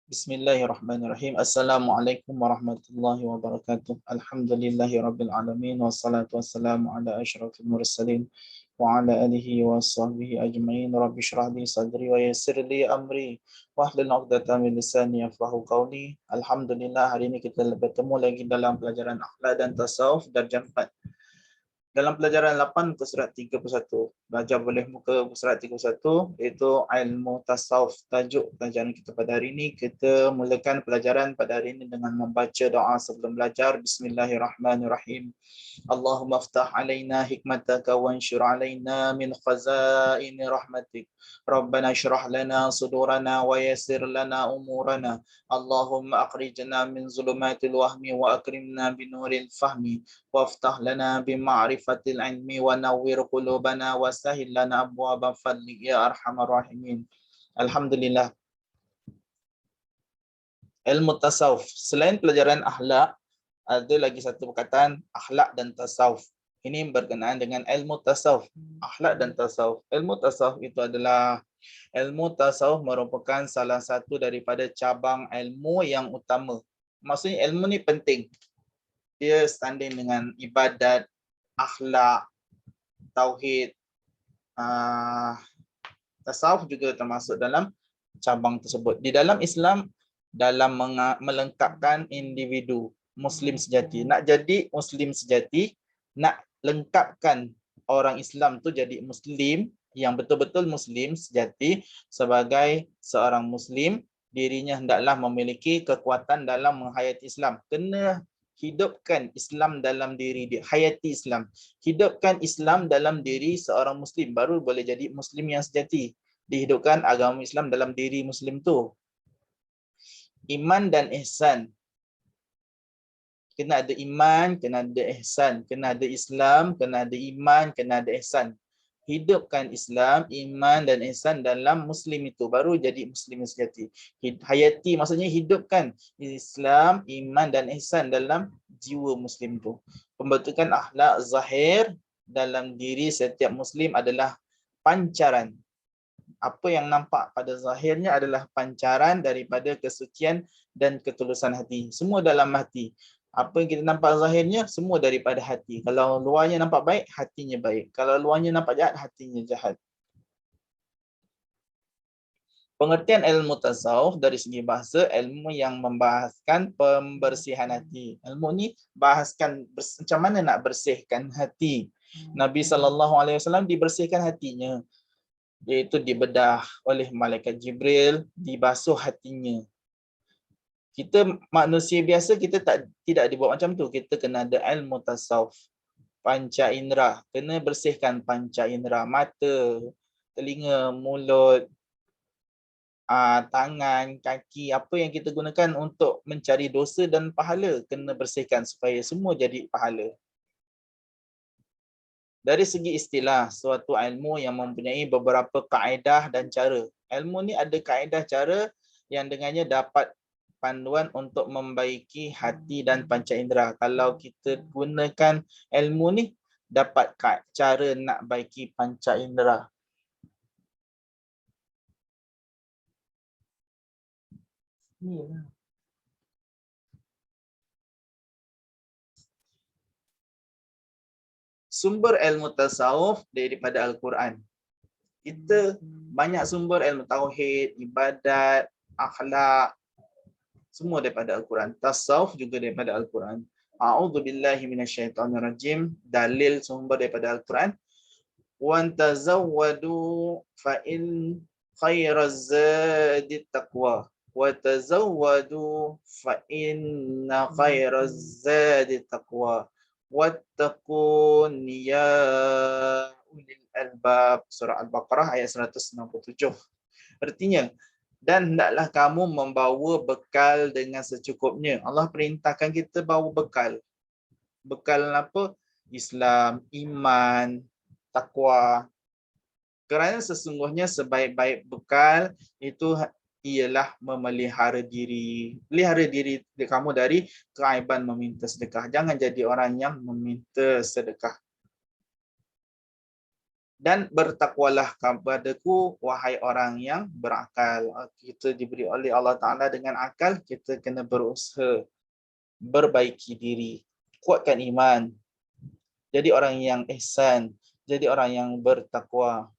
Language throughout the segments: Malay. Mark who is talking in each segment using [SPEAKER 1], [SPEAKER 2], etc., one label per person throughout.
[SPEAKER 1] Bismillahirrahmanirrahim. Assalamualaikum warahmatullahi wabarakatuh. Alhamdulillahirabbil alamin wassalatu wassalamu ala asyrafil mursalin wa ala alihi wa sahbihi ajmain. Rabbi shrah li sadri wa yassir li amri wahlul 'uqdatam min lisani yafqahu qawli. Alhamdulillah, hari ini kita bertemu lagi dalam pelajaran akhlak dan tasawuf darjah 4. Dalam pelajaran 8 ke surat 31. Belajar boleh muka surat 31, iaitu ilmu tasawuf. Tajuk pelajaran kita pada hari ini, kita mulakan pelajaran pada hari ini dengan membaca doa sebelum belajar. Bismillahirrahmanirrahim. Allahumma aftah alaina hikmataka wanshur alaina min khazaini rahmatik. Rabbana syrah lana sudurana wa yassir lana umurana. Allahumma akhrijna min zulumatil wahmi wa akrimna binuril fahmi. Waftah lana bima'rifatil ilmi wa nawwir qulubana wa sahil lana abwaaba fadlik ya arhamar rahimin. Alhamdulillah. Ilmu tasawuf. Selain pelajaran akhlak, ada lagi satu perkataan akhlak dan tasawuf. Ini berkenaan dengan ilmu tasawuf. Akhlak dan tasawuf. Ilmu tasawuf itu adalah ilmu tasawuf merupakan salah satu daripada cabang ilmu yang utama. Maksudnya ilmu ni penting. Dia standing dengan ibadat, akhlak, tauhid, tasawuf juga termasuk dalam cabang tersebut. Di dalam Islam, dalam melengkapkan individu Muslim sejati. Nak jadi Muslim sejati, nak lengkapkan orang Islam tu jadi Muslim, yang betul-betul Muslim sejati, sebagai seorang Muslim, dirinya hendaklah memiliki kekuatan dalam menghayati Islam. Kena hidupkan Islam dalam diri dia, hayati Islam. Hidupkan Islam dalam diri seorang Muslim, baru boleh jadi Muslim yang sejati. Dihidupkan agama Islam dalam diri Muslim tu. Iman dan ihsan. Kena ada iman, kena ada ihsan. Kena ada Islam, kena ada iman, kena ada ihsan. Hidupkan Islam, iman dan ihsan dalam Muslim itu, baru jadi Muslim yang sejati. Hayati maksudnya hidupkan Islam, iman dan ihsan dalam jiwa Muslim itu. Pembentukan akhlak zahir dalam diri setiap Muslim adalah pancaran. Apa yang nampak pada zahirnya adalah pancaran daripada kesucian dan ketulusan hati. Semua dalam hati. Apa yang kita nampak zahirnya, semua daripada hati. Kalau luarnya nampak baik, hatinya baik. Kalau luarnya nampak jahat, hatinya jahat. Pengertian ilmu tasawuf dari segi bahasa, ilmu yang membahaskan pembersihan hati. Ilmu ni bahaskan macam mana nak bersihkan hati. Nabi SAW dibersihkan hatinya, iaitu dibedah oleh malaikat Jibril, dibasuh hatinya. Kita manusia biasa, kita tidak dibuat macam tu. Kita kena ada ilmu tasawuf. Panca indera, kena bersihkan panca indera, mata, telinga, mulut, tangan, kaki, apa yang kita gunakan untuk mencari dosa dan pahala, kena bersihkan supaya semua jadi pahala. Dari segi istilah, suatu ilmu yang mempunyai beberapa kaedah dan cara. Ilmu ni ada kaedah cara yang dengannya dapat panduan untuk membaiki hati dan panca indera. Kalau kita gunakan ilmu ni, dapat cara nak baiki panca indera. Sumber ilmu tasawuf daripada Al-Quran. Kita banyak sumber ilmu tauhid, ibadat, akhlak, semua daripada Al-Quran. Tasawuf juga daripada Al-Quran. A'udzubillahi minasyaitonirrajim. Dalil sumber daripada Al-Quran. Wan tazawwadu fa in khairaz zadi taqwa. Wa tazawwadu fa inna khairaz zadi taqwa. Wattaqun ya ulil albab. Surah Al-Baqarah ayat 167. Artinya, dan hendaklah kamu membawa bekal dengan secukupnya. Allah perintahkan kita bawa bekal. Bekal apa? Islam, iman, takwa. Kerana sesungguhnya sebaik-baik bekal itu ialah memelihara diri. Pelihara diri kamu dari keaiban meminta sedekah. Jangan jadi orang yang meminta sedekah. Dan bertakwalah kepadaku, wahai orang yang berakal. Kita diberi oleh Allah Ta'ala dengan akal, kita kena berusaha, berbaiki diri, kuatkan iman, jadi orang yang ihsan, jadi orang yang bertakwa.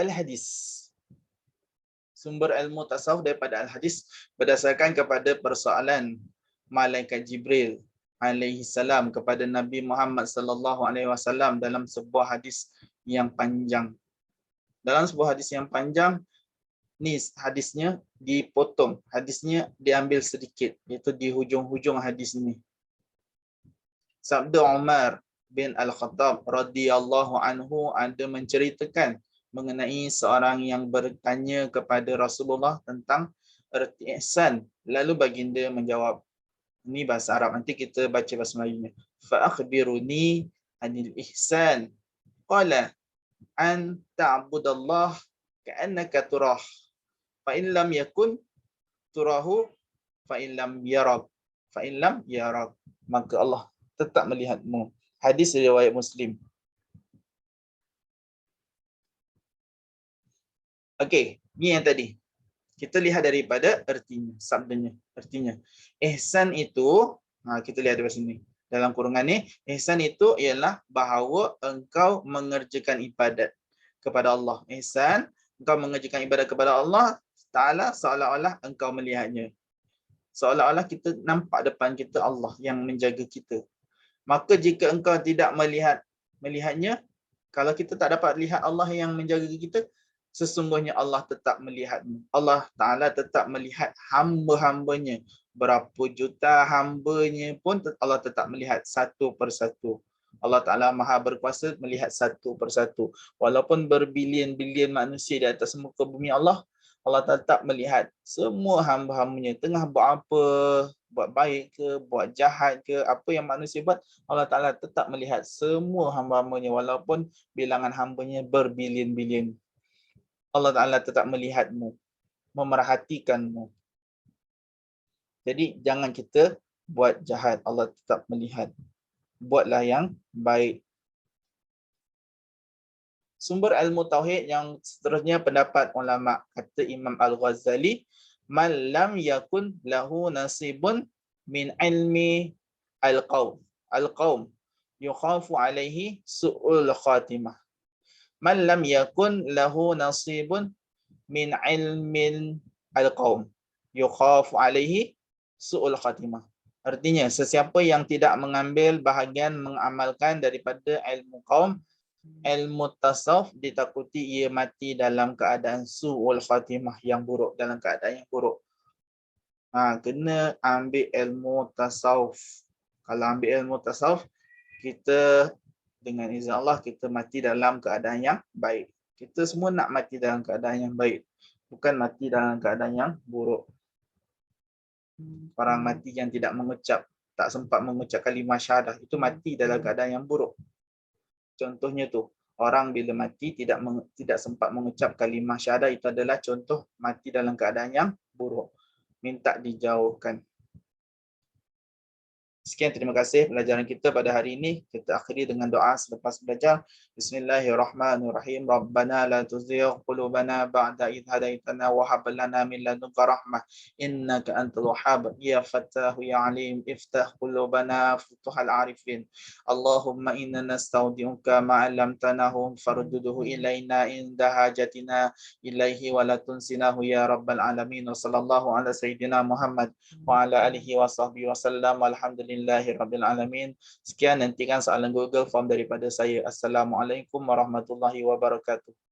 [SPEAKER 1] Al-Hadis. Sumber ilmu tasawuf daripada Al-Hadis berdasarkan kepada persoalan Malaikat Jibril alaihi salam kepada Nabi Muhammad sallallahu alaihi wasallam dalam sebuah hadis yang panjang. Dalam sebuah hadis yang panjang, ni hadisnya dipotong, hadisnya diambil sedikit, iaitu di hujung-hujung hadis ini. Sabda Umar bin Al-Khattab radhiyallahu anhu ada menceritakan mengenai seorang yang bertanya kepada Rasulullah tentang erti ihsan. Lalu baginda menjawab, ini bahasa Arab, nanti kita baca bahasa Melayunya. Fa akhbiruni anil ihsan. Qala an ta'budallah ka'annaka turah. Fa in lam yakun turahu fa in lam yarak. Fa in lam yarak. Maka Allah tetap melihatmu. Hadis riwayat Muslim. Okey, ni yang tadi. Kita lihat daripada ertinya, sabdanya. Artinya, ihsan itu, kita lihat dari sini. Dalam kurungan ni, ihsan itu ialah bahawa engkau mengerjakan ibadat kepada Allah. Ihsan, engkau mengerjakan ibadat kepada Allah Ta'ala seolah-olah engkau melihatnya. Seolah-olah kita nampak depan kita Allah yang menjaga kita. Maka jika engkau tidak melihatnya, kalau kita tak dapat lihat Allah yang menjaga kita, sesungguhnya Allah tetap melihatmu. Allah Ta'ala tetap melihat hamba-hambanya. Berapa juta hambanya pun Allah tetap melihat satu persatu. Allah Ta'ala maha berkuasa melihat satu persatu. Walaupun berbilion-bilion manusia di atas muka bumi Allah, Allah tetap melihat semua hamba-hambanya. Tengah buat apa, buat baik ke, buat jahat ke, apa yang manusia buat, Allah Ta'ala tetap melihat semua hamba-hambanya. Walaupun bilangan hambanya berbilion-bilion. Allah Ta'ala tetap melihatmu, memerhatikanmu. Jadi jangan kita buat jahat, Allah tetap melihat. Buatlah yang baik. Sumber ilmu tauhid yang seterusnya pendapat ulama, kata Imam Al-Ghazali, man lam yakun lahu nasibun min ilmi al-qaum yukhafu alaihi su'ul khatimah. Man lam yakun lahu nasibun min ilmin al-qaum yukhafu alaihi su'ul khatimah. Artinya, sesiapa yang tidak mengambil bahagian mengamalkan daripada ilmu kaum, ilmu tasawuf, ditakuti ia mati dalam keadaan su'ul khatimah, yang buruk, dalam keadaan yang buruk. Kena ambil ilmu tasawuf. Kalau ambil ilmu tasawuf, kita dengan izin Allah kita mati dalam keadaan yang baik. Kita semua nak mati dalam keadaan yang baik, bukan mati dalam keadaan yang buruk. Orang mati yang tidak mengucap, tak sempat mengucap kalimah syahadah, itu mati dalam keadaan yang buruk. Contohnya tu, orang bila mati tidak sempat mengucap kalimah syahadah, itu adalah contoh mati dalam keadaan yang buruk. Minta dijauhkan. Sekian, terima kasih pelajaran kita pada hari ini. Kita akhiri dengan doa selepas belajar. Bismillahirrahmanirrahim. Rabbana la tuzigh qulubana ba'da idh hadaitana wa hab lana min ladunka rahmah innaka antal wahhab. Ya Fattahu ya Alim, iftah qulubana futuhal arifin. Allahumma inna nastaudi'uka ma 'allamtanahu farudduhu ilaina inda hajatina ilaihi wa la tunsinahu ya rabbal alamin. Wa sallallahu ala sayyidina Muhammad wa ala alihi wa sahbihi wa sallam. Alhamdulillahirabbil alamin. Sekian, nantikan soalan Google Form daripada saya. Assalamualaikum warahmatullahi wabarakatuh.